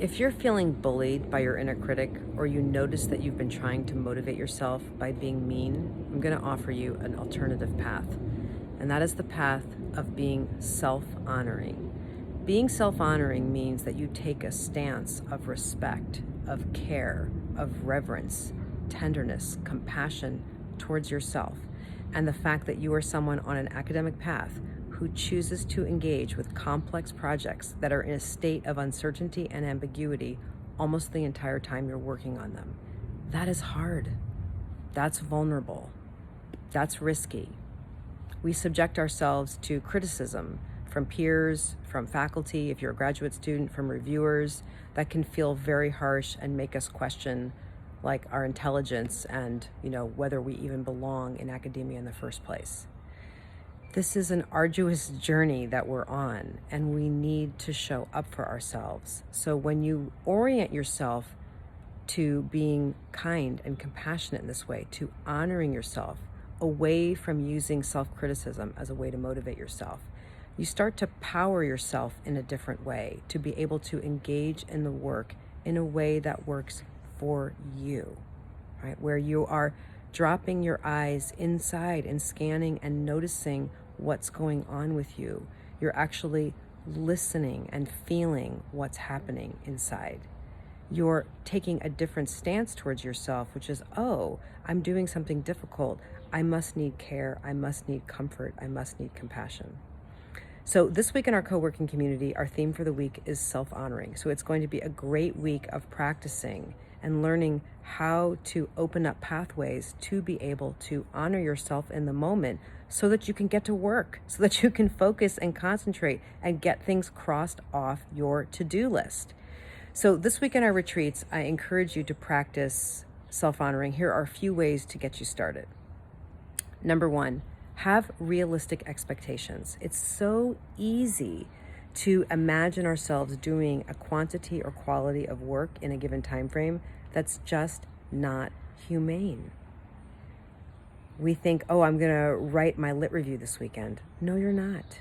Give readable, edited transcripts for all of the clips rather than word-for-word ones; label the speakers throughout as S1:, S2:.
S1: If you're feeling bullied by your inner critic, or you notice that you've been trying to motivate yourself by being mean, I'm going to offer you an alternative path. And that is the path of being self-honoring. Being self-honoring means that you take a stance of respect, of care, of reverence, tenderness, compassion towards yourself, and the fact that you are someone on an academic path who chooses to engage with complex projects that are in a state of uncertainty and ambiguity almost the entire time you're working on them. That is hard. That's vulnerable. That's risky. We subject ourselves to criticism from peers, from faculty, if you're a graduate student, from reviewers, that can feel very harsh and make us question like our intelligence and, whether we even belong in academia in the first place. This is an arduous journey that we're on, and we need to show up for ourselves. So when you orient yourself to being kind and compassionate in this way, to honoring yourself, away from using self-criticism as a way to motivate yourself, you start to power yourself in a different way, to be able to engage in the work in a way that works for you, right? Where you are dropping your eyes inside and scanning and noticing what's going on with you. You're actually listening and feeling what's happening inside. You're taking a different stance towards yourself, which is, oh, I'm doing something difficult. I must need care. I must need comfort. I must need compassion. So this week in our co-working community, our theme for the week is self-honoring. So it's going to be a great week of practicing and learning how to open up pathways to be able to honor yourself in the moment so that you can get to work, so that you can focus and concentrate and get things crossed off your to-do list. So this week in our retreats, I encourage you to practice self-honoring. Here are a few ways to get you started. Number one, have realistic expectations. It's so easy to imagine ourselves doing a quantity or quality of work in a given time frame that's just not humane. We think, oh, I'm gonna write my lit review this weekend. No, you're not.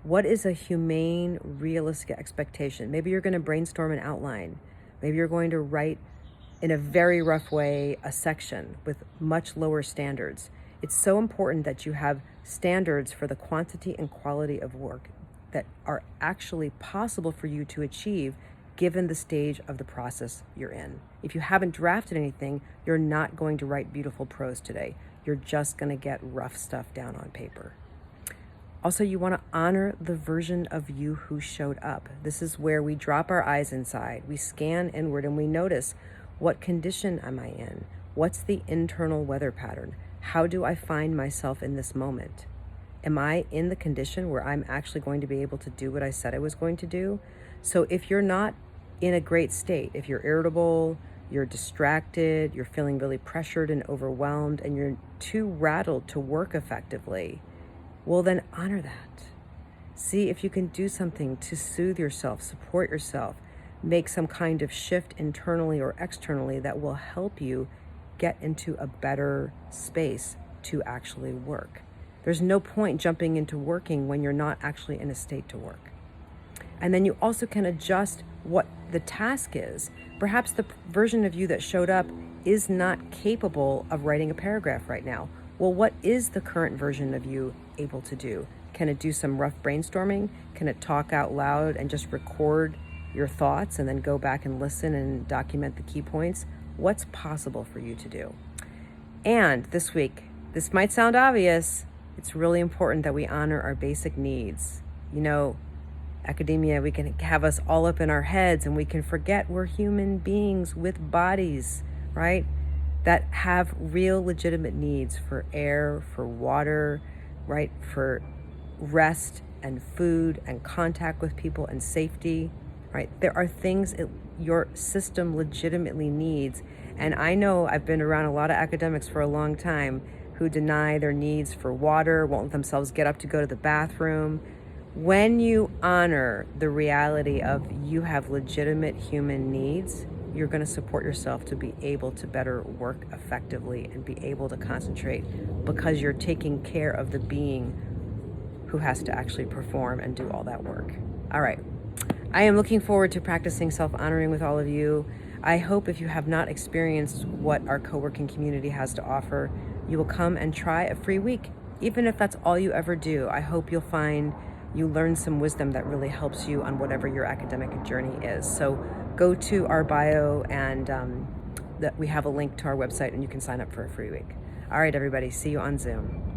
S1: What is a humane, realistic expectation? Maybe you're gonna brainstorm an outline. Maybe you're going to write in a very rough way a section with much lower standards. It's so important that you have standards for the quantity and quality of work that are actually possible for you to achieve given the stage of the process you're in. If you haven't drafted anything, you're not going to write beautiful prose today. You're just going to get rough stuff down on paper. Also, you want to honor the version of you who showed up. This is where we drop our eyes inside, we scan inward, and we notice, what condition am I in? What's the internal weather pattern? How do I find myself in this moment? Am I in the condition where I'm actually going to be able to do what I said I was going to do? So if you're not in a great state, if you're irritable, you're distracted, you're feeling really pressured and overwhelmed, and you're too rattled to work effectively, well, then honor that. See if you can do something to soothe yourself, support yourself, make some kind of shift internally or externally that will help you get into a better space to actually work. There's no point jumping into working when you're not actually in a state to work. And then you also can adjust what the task is. Perhaps the version of you that showed up is not capable of writing a paragraph right now. Well, what is the current version of you able to do? Can it do some rough brainstorming? Can it talk out loud and just record your thoughts and then go back and listen and document the key points? What's possible for you to do? And this week, this might sound obvious, it's really important that we honor our basic needs. Academia, we can have us all up in our heads and we can forget we're human beings with bodies, right? That have real legitimate needs for air, for water, right? For rest and food and contact with people and safety, right? There are things your system legitimately needs. And I know I've been around a lot of academics for a long time who deny their needs for water, won't let themselves get up to go to the bathroom. When you honor the reality of you have legitimate human needs, you're going to support yourself to be able to better work effectively and be able to concentrate because you're taking care of the being who has to actually perform and do all that work. All right. I am looking forward to practicing self-honoring with all of you. I hope if you have not experienced what our co-working community has to offer, you will come and try a free week. Even if that's all you ever do, I hope you'll find you learn some wisdom that really helps you on whatever your academic journey is. So go to our bio and we have a link to our website and you can sign up for a free week. All right, everybody, see you on Zoom.